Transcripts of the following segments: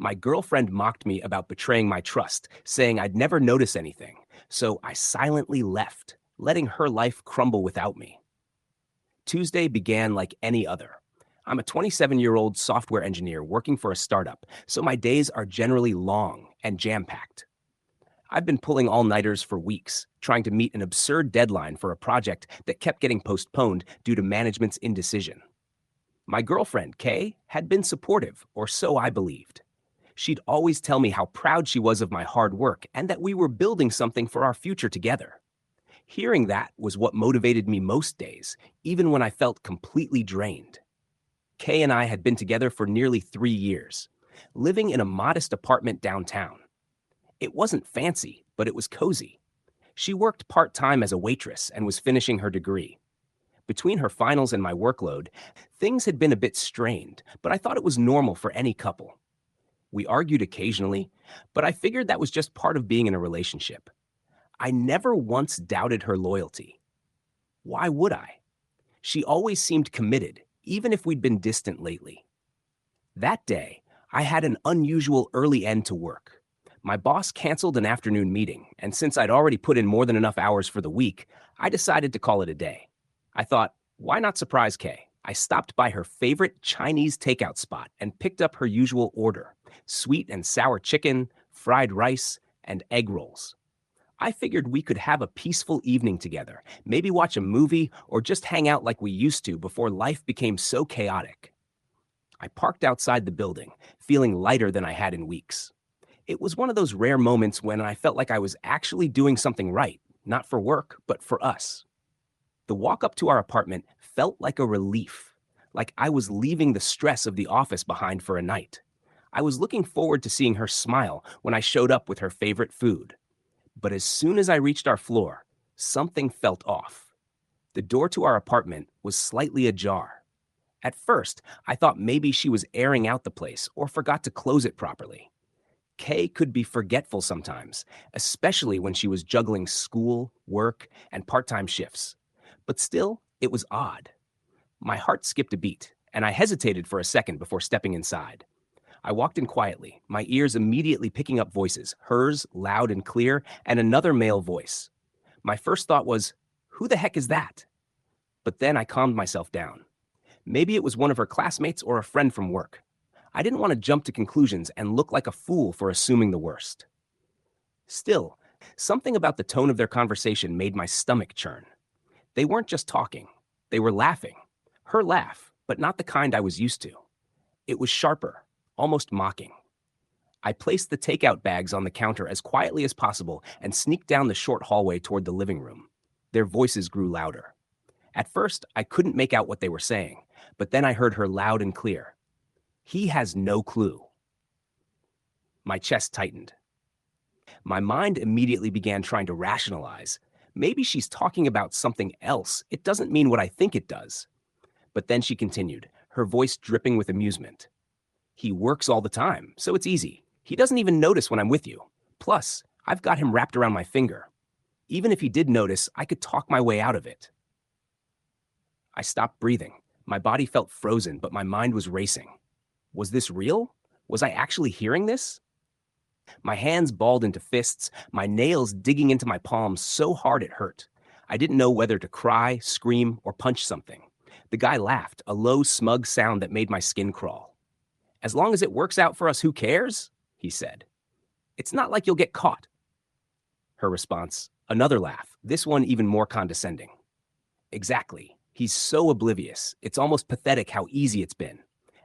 My girlfriend mocked me about betraying my trust, saying I'd never notice anything, so I silently left, letting her life crumble without me. Tuesday began like any other. I'm a 27-year-old software engineer working for a startup, so my days are generally long and jam-packed. I've been pulling all-nighters for weeks, trying to meet an absurd deadline for a project that kept getting postponed due to management's indecision. My girlfriend, Kay, had been supportive, or so I believed. She'd always tell me how proud she was of my hard work and that we were building something for our future together. Hearing that was what motivated me most days, even when I felt completely drained. Kay and I had been together for nearly 3 years, living in a modest apartment downtown. It wasn't fancy, but it was cozy. She worked part-time as a waitress and was finishing her degree. Between her finals and my workload, things had been a bit strained, but I thought it was normal for any couple. We argued occasionally, but I figured that was just part of being in a relationship. I never once doubted her loyalty. Why would I? She always seemed committed, even if we'd been distant lately. That day, I had an unusual early end to work. My boss canceled an afternoon meeting, and since I'd already put in more than enough hours for the week, I decided to call it a day. I thought, why not surprise Kay? I stopped by her favorite Chinese takeout spot and picked up her usual order: sweet and sour chicken, fried rice, and egg rolls. I figured we could have a peaceful evening together, maybe watch a movie or just hang out like we used to before life became so chaotic. I parked outside the building, feeling lighter than I had in weeks. It was one of those rare moments when I felt like I was actually doing something right, not for work, but for us. The walk up to our apartment felt like a relief, like I was leaving the stress of the office behind for a night. I was looking forward to seeing her smile when I showed up with her favorite food. But as soon as I reached our floor, something felt off. The door to our apartment was slightly ajar. At first, I thought maybe she was airing out the place or forgot to close it properly. Kay could be forgetful sometimes, especially when she was juggling school, work, and part-time shifts. But still, it was odd. My heart skipped a beat, and I hesitated for a second before stepping inside. I walked in quietly, my ears immediately picking up voices, hers loud and clear, and another male voice. My first thought was, who the heck is that? But then I calmed myself down. Maybe it was one of her classmates or a friend from work. I didn't want to jump to conclusions and look like a fool for assuming the worst. Still, something about the tone of their conversation made my stomach churn. They weren't just talking. They were laughing. Her laugh, but not the kind I was used to. It was sharper, almost mocking. I placed the takeout bags on the counter as quietly as possible and sneaked down the short hallway toward the living room. Their voices grew louder. At first, I couldn't make out what they were saying, but then I heard her loud and clear. He has no clue. My chest tightened. My mind immediately began trying to rationalize. Maybe she's talking about something else. It doesn't mean what I think it does. But then she continued, her voice dripping with amusement. He works all the time, so it's easy. He doesn't even notice when I'm with you. Plus, I've got him wrapped around my finger. Even if he did notice, I could talk my way out of it. I stopped breathing. My body felt frozen, but my mind was racing. Was this real? Was I actually hearing this? My hands balled into fists, my nails digging into my palms so hard it hurt. I didn't know whether to cry, scream, or punch something. The guy laughed, a low, smug sound that made my skin crawl. As long as it works out for us, who cares? He said. It's not like you'll get caught. Her response, another laugh, this one even more condescending. Exactly. He's so oblivious. It's almost pathetic how easy it's been.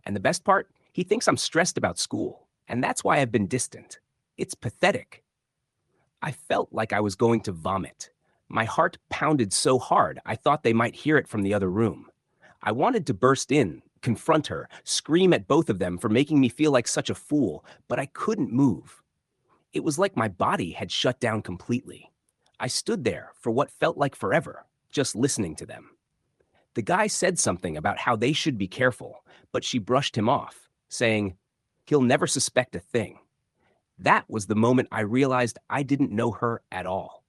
And the best part, he thinks I'm stressed about school. And that's why I've been distant. It's pathetic. I felt like I was going to vomit. My heart pounded so hard, I thought they might hear it from the other room. I wanted to burst in, confront her, scream at both of them for making me feel like such a fool, but I couldn't move. It was like my body had shut down completely. I stood there for what felt like forever, just listening to them. The guy said something about how they should be careful, but she brushed him off, saying, he'll never suspect a thing. That was the moment I realized I didn't know her at all.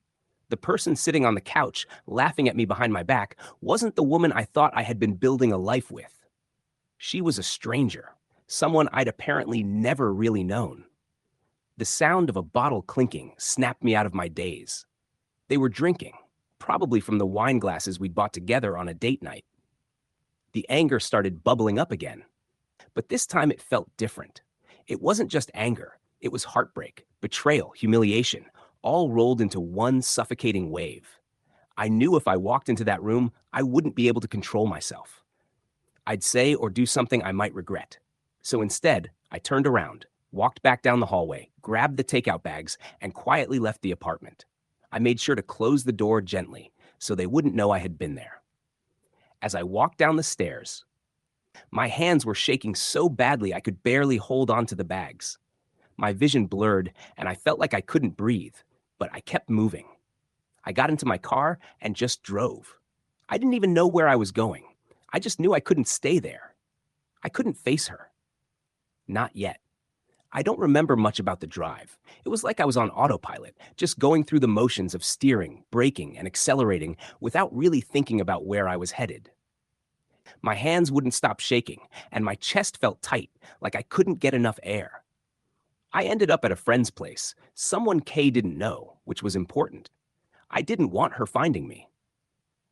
The person sitting on the couch, laughing at me behind my back, wasn't the woman I thought I had been building a life with. She was a stranger, someone I'd apparently never really known. The sound of a bottle clinking snapped me out of my daze. They were drinking, probably from the wine glasses we'd bought together on a date night. The anger started bubbling up again, but this time it felt different. It wasn't just anger, it was heartbreak, betrayal, humiliation, all rolled into one suffocating wave. I knew if I walked into that room, I wouldn't be able to control myself. I'd say or do something I might regret. So instead, I turned around, walked back down the hallway, grabbed the takeout bags, and quietly left the apartment. I made sure to close the door gently so they wouldn't know I had been there. As I walked down the stairs, my hands were shaking so badly I could barely hold on to the bags. My vision blurred and I felt like I couldn't breathe, but I kept moving. I got into my car and just drove. I didn't even know where I was going. I just knew I couldn't stay there. I couldn't face her. Not yet. I don't remember much about the drive. It was like I was on autopilot, just going through the motions of steering, braking, and accelerating without really thinking about where I was headed. My hands wouldn't stop shaking, and my chest felt tight, like I couldn't get enough air. I ended up at a friend's place, someone Kay didn't know, which was important. I didn't want her finding me.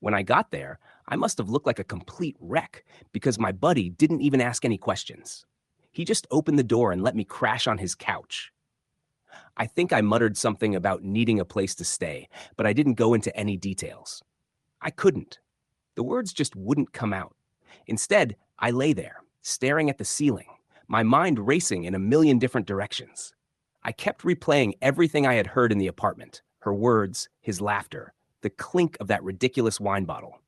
When I got there, I must have looked like a complete wreck because my buddy didn't even ask any questions. He just opened the door and let me crash on his couch. I think I muttered something about needing a place to stay, but I didn't go into any details. I couldn't. The words just wouldn't come out. Instead, I lay there, staring at the ceiling, my mind racing in a million different directions. I kept replaying everything I had heard in the apartment, her words, his laughter, the clink of that ridiculous wine bottle.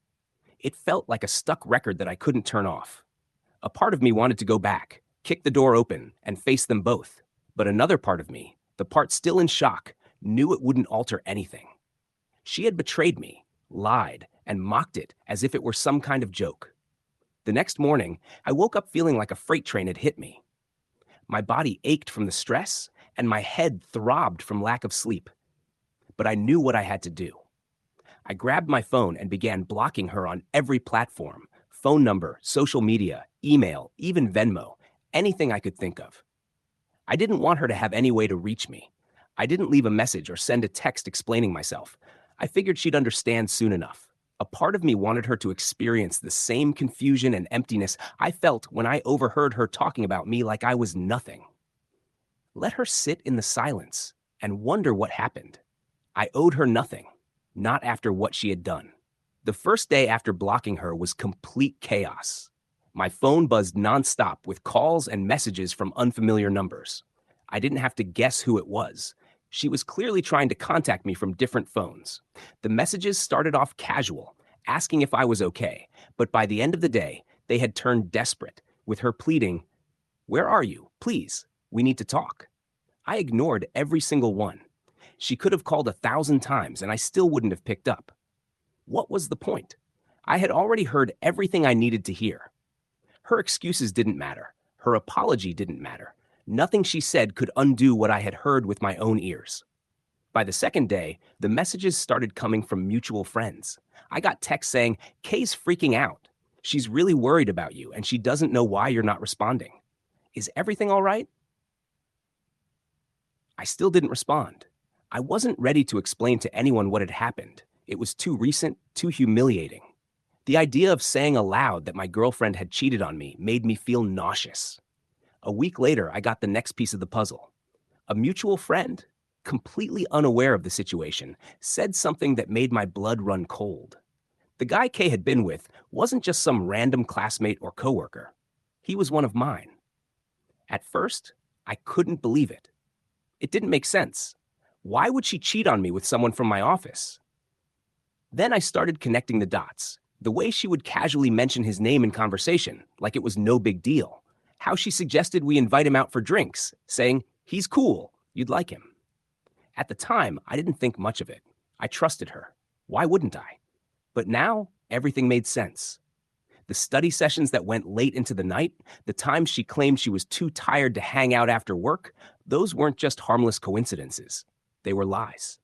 It felt like a stuck record that I couldn't turn off. A part of me wanted to go back, kick the door open, and face them both. But another part of me, the part still in shock, knew it wouldn't alter anything. She had betrayed me, lied, and mocked it as if it were some kind of joke. The next morning, I woke up feeling like a freight train had hit me. My body ached from the stress, and my head throbbed from lack of sleep. But I knew what I had to do. I grabbed my phone and began blocking her on every platform, phone number, social media, email, even Venmo, anything I could think of. I didn't want her to have any way to reach me. I didn't leave a message or send a text explaining myself. I figured she'd understand soon enough. A part of me wanted her to experience the same confusion and emptiness I felt when I overheard her talking about me like I was nothing. Let her sit in the silence and wonder what happened. I owed her nothing, not after what she had done. The first day after blocking her was complete chaos. My phone buzzed nonstop with calls and messages from unfamiliar numbers. I didn't have to guess who it was. She was clearly trying to contact me from different phones. The messages started off casual, asking if I was okay, but by the end of the day, they had turned desperate, with her pleading, "Where are you? Please, we need to talk." I ignored every single one. She could have called 1,000 times and I still wouldn't have picked up. What was the point? I had already heard everything I needed to hear. Her excuses didn't matter. Her apology didn't matter. Nothing she said could undo what I had heard with my own ears. By the second day, the messages started coming from mutual friends. I got texts saying, "Kay's freaking out. She's really worried about you and she doesn't know why you're not responding. Is everything all right?" I still didn't respond. I wasn't ready to explain to anyone what had happened. It was too recent, too humiliating. The idea of saying aloud that my girlfriend had cheated on me made me feel nauseous. A week later, I got the next piece of the puzzle. A mutual friend, completely unaware of the situation, said something that made my blood run cold. The guy Kay had been with wasn't just some random classmate or coworker. He was one of mine. At first, I couldn't believe it. It didn't make sense. Why would she cheat on me with someone from my office? Then I started connecting the dots. The way she would casually mention his name in conversation, like it was no big deal. How she suggested we invite him out for drinks, saying, "He's cool, you'd like him." At the time, I didn't think much of it. I trusted her. Why wouldn't I? But now, everything made sense. The study sessions that went late into the night, the times she claimed she was too tired to hang out after work, those weren't just harmless coincidences. They were lies.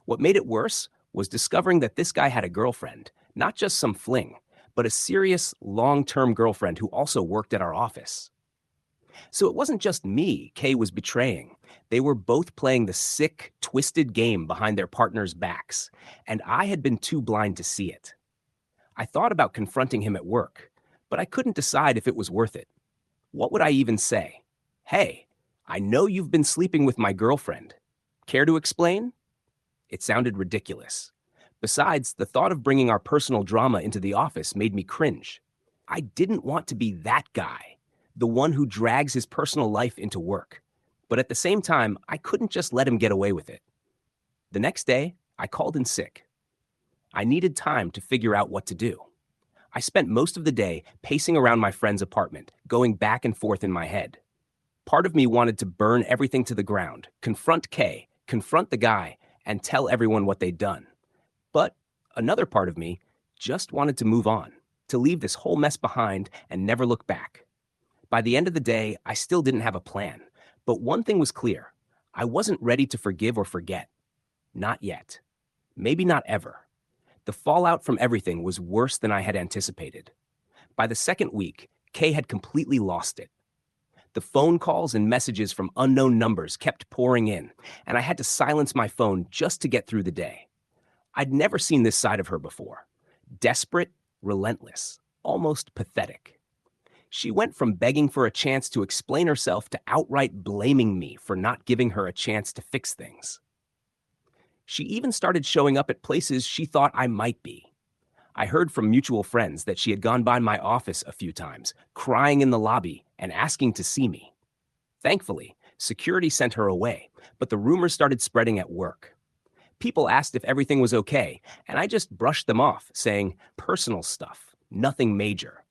What made it worse was discovering that this guy had a girlfriend, not just some fling, but a serious, long-term girlfriend who also worked at our office. So it wasn't just me Kay was betraying. They were both playing the sick, twisted game behind their partners' backs, and I had been too blind to see it. I thought about confronting him at work, but I couldn't decide if it was worth it. What would I even say? Hey, I know you've been sleeping with my girlfriend. Care to explain? It sounded ridiculous. Besides, the thought of bringing our personal drama into the office made me cringe. I didn't want to be that guy, the one who drags his personal life into work. But at the same time, I couldn't just let him get away with it. The next day, I called in sick. I needed time to figure out what to do. I spent most of the day pacing around my friend's apartment, going back and forth in my head. Part of me wanted to burn everything to the ground, confront Kay, confront the guy, and tell everyone what they'd done. But another part of me just wanted to move on, to leave this whole mess behind and never look back. By the end of the day, I still didn't have a plan. But one thing was clear. I wasn't ready to forgive or forget. Not yet. Maybe not ever. The fallout from everything was worse than I had anticipated. By the second week, Kay had completely lost it. The phone calls and messages from unknown numbers kept pouring in, and I had to silence my phone just to get through the day. I'd never seen this side of her before. Desperate, relentless, almost pathetic. She went from begging for a chance to explain herself to outright blaming me for not giving her a chance to fix things. She even started showing up at places she thought I might be. I heard from mutual friends that she had gone by my office a few times, crying in the lobby and asking to see me. Thankfully, security sent her away, but the rumors started spreading at work. People asked if everything was okay, and I just brushed them off, saying, personal stuff, nothing major.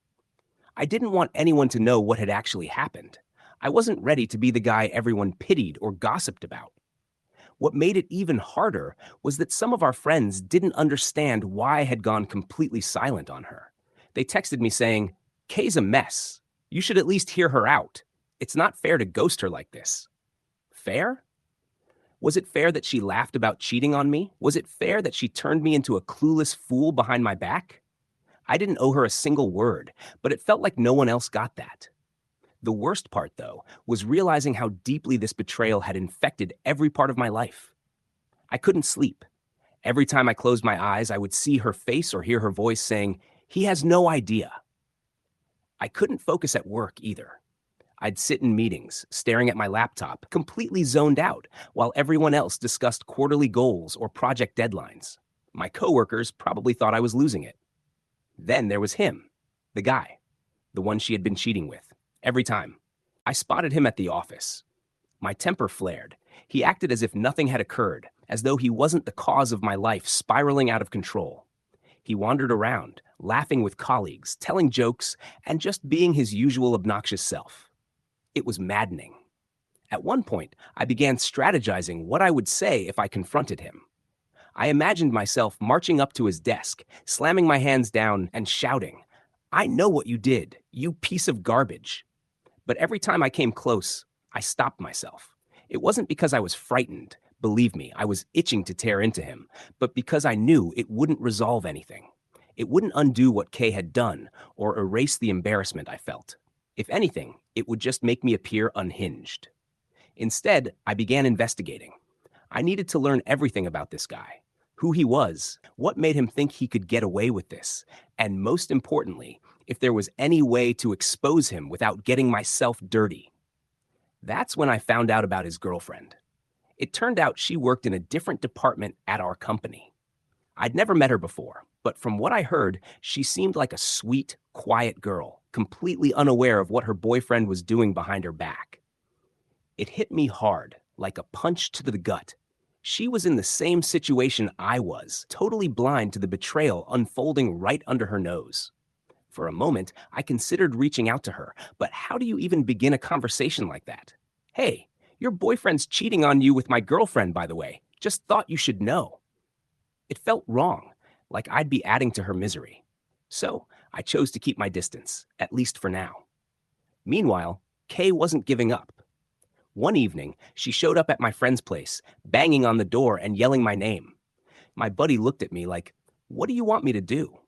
I didn't want anyone to know what had actually happened. I wasn't ready to be the guy everyone pitied or gossiped about. What made it even harder was that some of our friends didn't understand why I had gone completely silent on her. They texted me saying, Kay's a mess. You should at least hear her out. It's not fair to ghost her like this. Fair? Was it fair that she laughed about cheating on me? Was it fair that she turned me into a clueless fool behind my back? I didn't owe her a single word, but it felt like no one else got that. The worst part, though, was realizing how deeply this betrayal had infected every part of my life. I couldn't sleep. Every time I closed my eyes, I would see her face or hear her voice saying, "He has no idea." I couldn't focus at work either. I'd sit in meetings, staring at my laptop, completely zoned out, while everyone else discussed quarterly goals or project deadlines. My coworkers probably thought I was losing it. Then there was him, the guy, the one she had been cheating with. Every time. I spotted him at the office. My temper flared. He acted as if nothing had occurred, as though he wasn't the cause of my life spiraling out of control. He wandered around, laughing with colleagues, telling jokes, and just being his usual obnoxious self. It was maddening. At one point, I began strategizing what I would say if I confronted him. I imagined myself marching up to his desk, slamming my hands down and shouting, "I know what you did, you piece of garbage." But every time I came close, I stopped myself. It wasn't because I was frightened. Believe me, I was itching to tear into him, but because I knew it wouldn't resolve anything. It wouldn't undo what Kay had done or erase the embarrassment I felt. If anything, it would just make me appear unhinged. Instead, I began investigating. I needed to learn everything about this guy, who he was, what made him think he could get away with this, and most importantly, if there was any way to expose him without getting myself dirty. That's when I found out about his girlfriend. It turned out she worked in a different department at our company. I'd never met her before, but from what I heard, she seemed like a sweet, quiet girl, completely unaware of what her boyfriend was doing behind her back. It hit me hard, like a punch to the gut. She was in the same situation I was, totally blind to the betrayal unfolding right under her nose. For a moment, I considered reaching out to her, but how do you even begin a conversation like that? "Hey, your boyfriend's cheating on you with my girlfriend, by the way. Just thought you should know." It felt wrong, like I'd be adding to her misery. So I chose to keep my distance, at least for now. Meanwhile, Kay wasn't giving up. One evening, she showed up at my friend's place, banging on the door and yelling my name. My buddy looked at me like, "What do you want me to do?"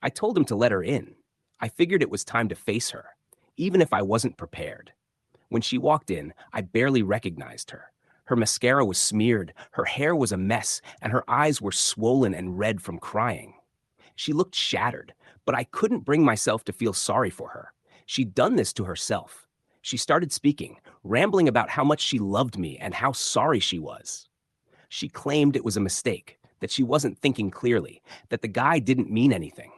I told him to let her in. I figured it was time to face her, even if I wasn't prepared. When she walked in, I barely recognized her. Her mascara was smeared, her hair was a mess, and her eyes were swollen and red from crying. She looked shattered, but I couldn't bring myself to feel sorry for her. She'd done this to herself. She started speaking, rambling about how much she loved me and how sorry she was. She claimed it was a mistake, that she wasn't thinking clearly, that the guy didn't mean anything.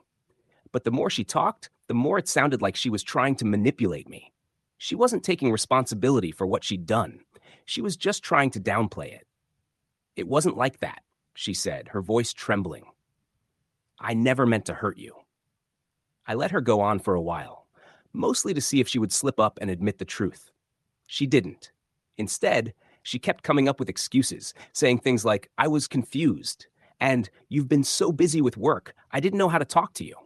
But the more she talked, the more it sounded like she was trying to manipulate me. She wasn't taking responsibility for what she'd done. She was just trying to downplay it. "It wasn't like that," she said, her voice trembling. "I never meant to hurt you." I let her go on for a while, mostly to see if she would slip up and admit the truth. She didn't. Instead, she kept coming up with excuses, saying things like, "I was confused," and "You've been so busy with work, I didn't know how to talk to you."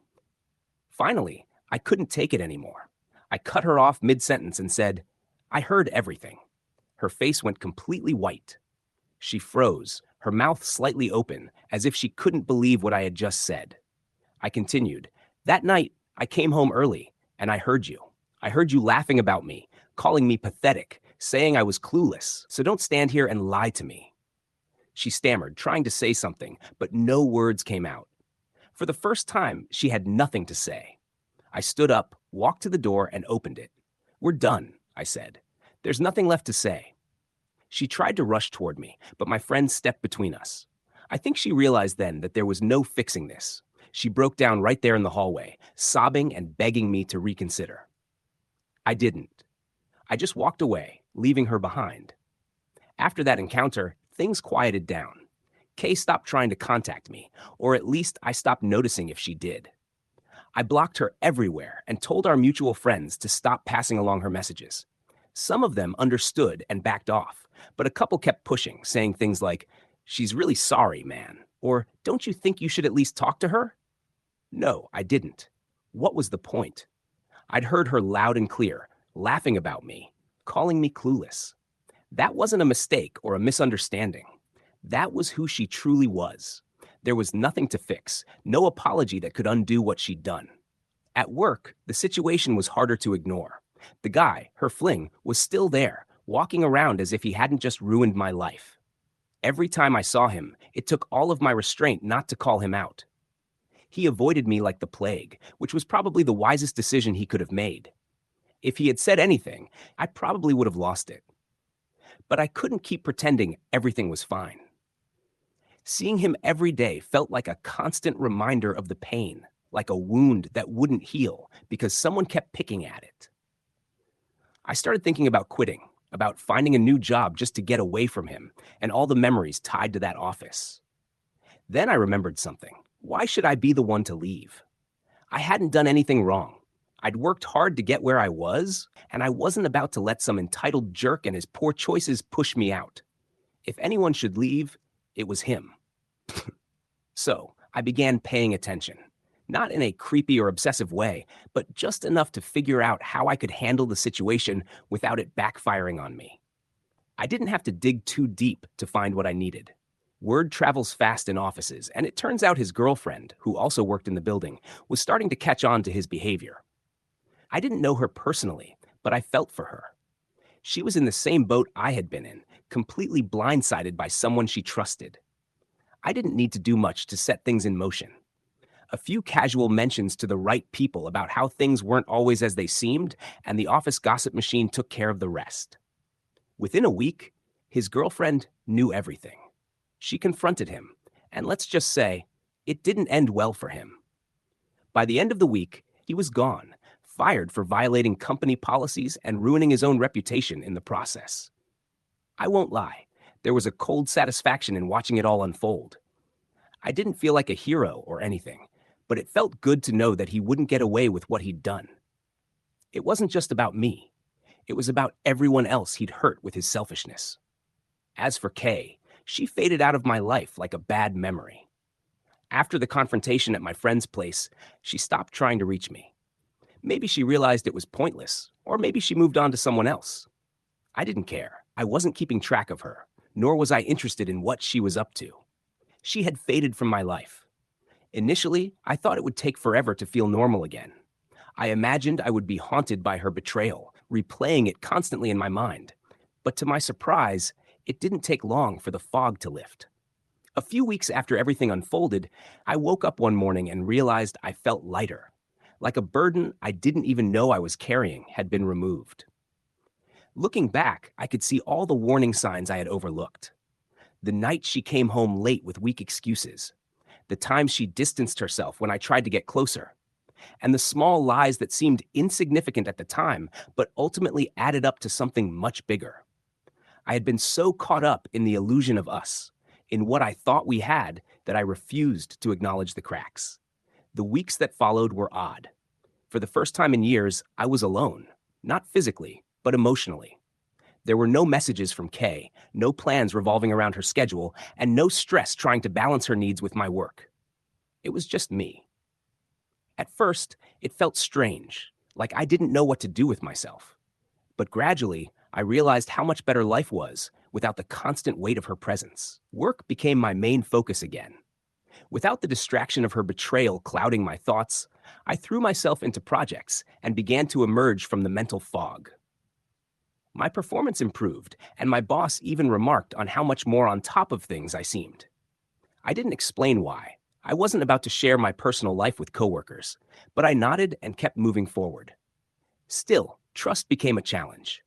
Finally, I couldn't take it anymore. I cut her off mid-sentence and said, "I heard everything." Her face went completely white. She froze, her mouth slightly open, as if she couldn't believe what I had just said. I continued, "That night, I came home early, and I heard you. I heard you laughing about me, calling me pathetic, saying I was clueless, so don't stand here and lie to me." She stammered, trying to say something, but no words came out. For the first time, she had nothing to say. I stood up, walked to the door, and opened it. "We're done," I said. "There's nothing left to say." She tried to rush toward me, but my friend stepped between us. I think she realized then that there was no fixing this. She broke down right there in the hallway, sobbing and begging me to reconsider. I didn't. I just walked away, leaving her behind. After that encounter, things quieted down. Kay stopped trying to contact me, or at least I stopped noticing if she did. I blocked her everywhere and told our mutual friends to stop passing along her messages. Some of them understood and backed off, but a couple kept pushing, saying things like, "She's really sorry, man," or "Don't you think you should at least talk to her?" No, I didn't. What was the point? I'd heard her loud and clear, laughing about me, calling me clueless. That wasn't a mistake or a misunderstanding. That was who she truly was. There was nothing to fix, no apology that could undo what she'd done. At work, the situation was harder to ignore. The guy, her fling, was still there, walking around as if he hadn't just ruined my life. Every time I saw him, it took all of my restraint not to call him out. He avoided me like the plague, which was probably the wisest decision he could have made. If he had said anything, I probably would have lost it. But I couldn't keep pretending everything was fine. Seeing him every day felt like a constant reminder of the pain, like a wound that wouldn't heal because someone kept picking at it. I started thinking about quitting, about finding a new job just to get away from him, and all the memories tied to that office. Then I remembered something. Why should I be the one to leave? I hadn't done anything wrong. I'd worked hard to get where I was, and I wasn't about to let some entitled jerk and his poor choices push me out. If anyone should leave, it was him. So I began paying attention, not in a creepy or obsessive way, but just enough to figure out how I could handle the situation without it backfiring on me. I didn't have to dig too deep to find what I needed. Word travels fast in offices, and it turns out his girlfriend, who also worked in the building, was starting to catch on to his behavior. I didn't know her personally, but I felt for her. She was in the same boat I had been in, completely blindsided by someone she trusted. I didn't need to do much to set things in motion. A few casual mentions to the right people about how things weren't always as they seemed, and the office gossip machine took care of the rest. Within a week, his girlfriend knew everything. She confronted him, and let's just say, it didn't end well for him. By the end of the week, he was gone, fired for violating company policies and ruining his own reputation in the process. I won't lie, there was a cold satisfaction in watching it all unfold. I didn't feel like a hero or anything, but it felt good to know that he wouldn't get away with what he'd done. It wasn't just about me. It was about everyone else he'd hurt with his selfishness. As for Kay, she faded out of my life like a bad memory. After the confrontation at my friend's place, she stopped trying to reach me. Maybe she realized it was pointless, or maybe she moved on to someone else. I didn't care. I wasn't keeping track of her, nor was I interested in what she was up to. She had faded from my life. Initially, I thought it would take forever to feel normal again. I imagined I would be haunted by her betrayal, replaying it constantly in my mind. But to my surprise, it didn't take long for the fog to lift. A few weeks after everything unfolded, I woke up one morning and realized I felt lighter, like a burden I didn't even know I was carrying had been removed. Looking back, I could see all the warning signs I had overlooked. The night she came home late with weak excuses, the times she distanced herself when I tried to get closer, and the small lies that seemed insignificant at the time but ultimately added up to something much bigger. I had been so caught up in the illusion of us, in what I thought we had, that I refused to acknowledge the cracks. The weeks that followed were odd. For the first time in years, I was alone, not physically, but emotionally. There were no messages from Kay, no plans revolving around her schedule, and no stress trying to balance her needs with my work. It was just me. At first, it felt strange, like I didn't know what to do with myself. But gradually, I realized how much better life was without the constant weight of her presence. Work became my main focus again. Without the distraction of her betrayal clouding my thoughts, I threw myself into projects and began to emerge from the mental fog. My performance improved, and my boss even remarked on how much more on top of things I seemed. I didn't explain why. I wasn't about to share my personal life with coworkers, but I nodded and kept moving forward. Still, trust became a challenge.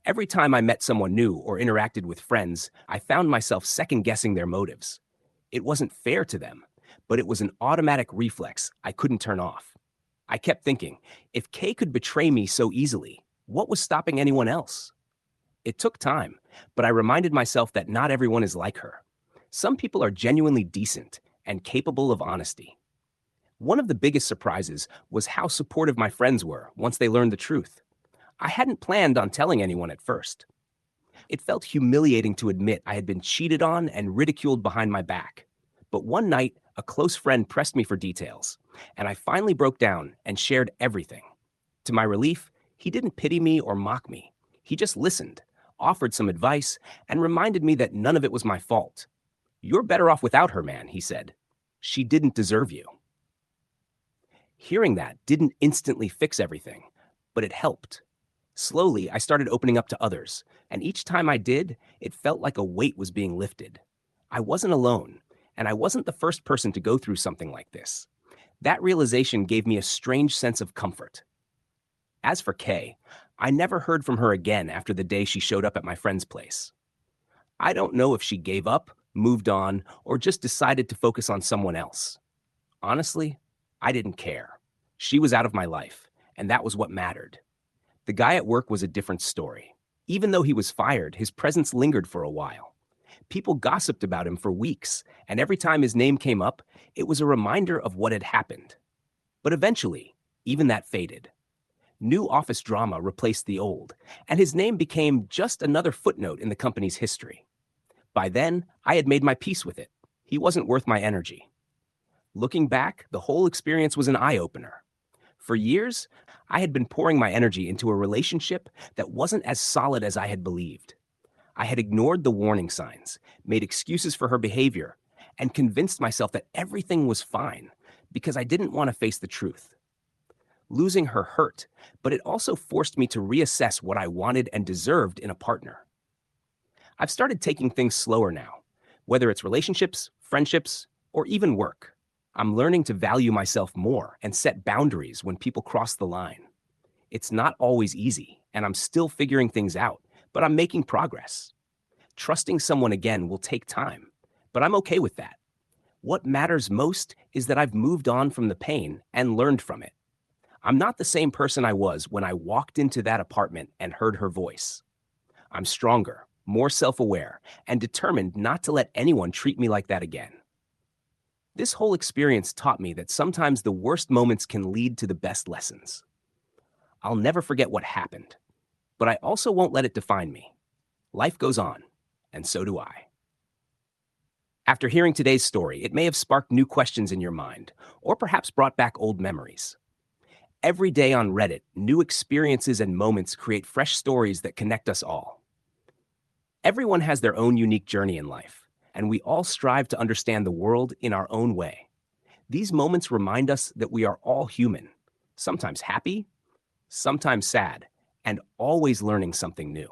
Every time I met someone new or interacted with friends, I found myself second-guessing their motives. It wasn't fair to them, but it was an automatic reflex I couldn't turn off. I kept thinking, if Kay could betray me so easily, what was stopping anyone else? It took time, but I reminded myself that not everyone is like her. Some people are genuinely decent and capable of honesty. One of the biggest surprises was how supportive my friends were once they learned the truth. I hadn't planned on telling anyone at first. It felt humiliating to admit I had been cheated on and ridiculed behind my back. But one night, a close friend pressed me for details, and I finally broke down and shared everything. To my relief, he didn't pity me or mock me. He just listened, offered some advice, and reminded me that none of it was my fault. "You're better off without her, man," he said. "She didn't deserve you." Hearing that didn't instantly fix everything, but it helped. Slowly, I started opening up to others, and each time I did, it felt like a weight was being lifted. I wasn't alone, and I wasn't the first person to go through something like this. That realization gave me a strange sense of comfort. As for Kay, I never heard from her again after the day she showed up at my friend's place. I don't know if she gave up, moved on, or just decided to focus on someone else. Honestly, I didn't care. She was out of my life, and that was what mattered. The guy at work was a different story. Even though he was fired, his presence lingered for a while. People gossiped about him for weeks, and every time his name came up, it was a reminder of what had happened. But eventually, even that faded. New office drama replaced the old, and his name became just another footnote in the company's history. By then, I had made my peace with it. He wasn't worth my energy. Looking back, the whole experience was an eye-opener. For years, I had been pouring my energy into a relationship that wasn't as solid as I had believed. I had ignored the warning signs, made excuses for her behavior, and convinced myself that everything was fine because I didn't want to face the truth. Losing her hurt, but it also forced me to reassess what I wanted and deserved in a partner. I've started taking things slower now, whether it's relationships, friendships, or even work. I'm learning to value myself more and set boundaries when people cross the line. It's not always easy, and I'm still figuring things out, but I'm making progress. Trusting someone again will take time, but I'm okay with that. What matters most is that I've moved on from the pain and learned from it. I'm not the same person I was when I walked into that apartment and heard her voice. I'm stronger, more self-aware, and determined not to let anyone treat me like that again. This whole experience taught me that sometimes the worst moments can lead to the best lessons. I'll never forget what happened, but I also won't let it define me. Life goes on, and so do I. After hearing today's story, it may have sparked new questions in your mind, or perhaps brought back old memories. Every day on Reddit, new experiences and moments create fresh stories that connect us all. Everyone has their own unique journey in life, and we all strive to understand the world in our own way. These moments remind us that we are all human, sometimes happy, sometimes sad, and always learning something new.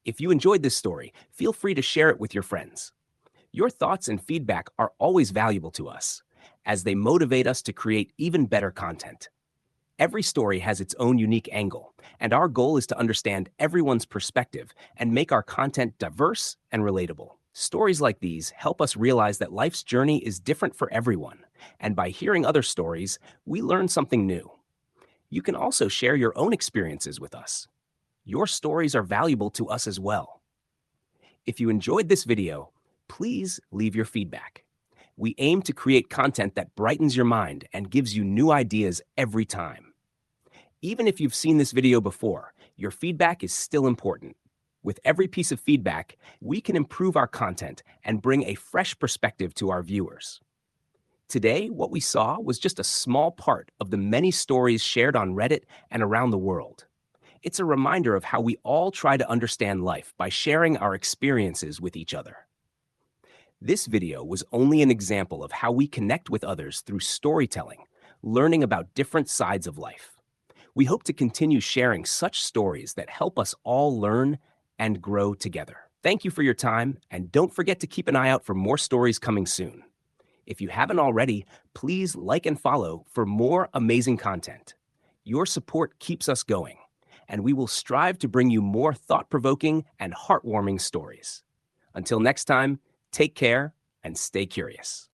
If you enjoyed this story, feel free to share it with your friends. Your thoughts and feedback are always valuable to us, as they motivate us to create even better content. Every story has its own unique angle, and our goal is to understand everyone's perspective and make our content diverse and relatable. Stories like these help us realize that life's journey is different for everyone, and by hearing other stories, we learn something new. You can also share your own experiences with us. Your stories are valuable to us as well. If you enjoyed this video, please leave your feedback. We aim to create content that brightens your mind and gives you new ideas every time. Even if you've seen this video before, your feedback is still important. With every piece of feedback, we can improve our content and bring a fresh perspective to our viewers. Today, what we saw was just a small part of the many stories shared on Reddit and around the world. It's a reminder of how we all try to understand life by sharing our experiences with each other. This video was only an example of how we connect with others through storytelling, learning about different sides of life. We hope to continue sharing such stories that help us all learn and grow together. Thank you for your time, and don't forget to keep an eye out for more stories coming soon. If you haven't already, please like and follow for more amazing content. Your support keeps us going, and we will strive to bring you more thought-provoking and heartwarming stories. Until next time, take care and stay curious.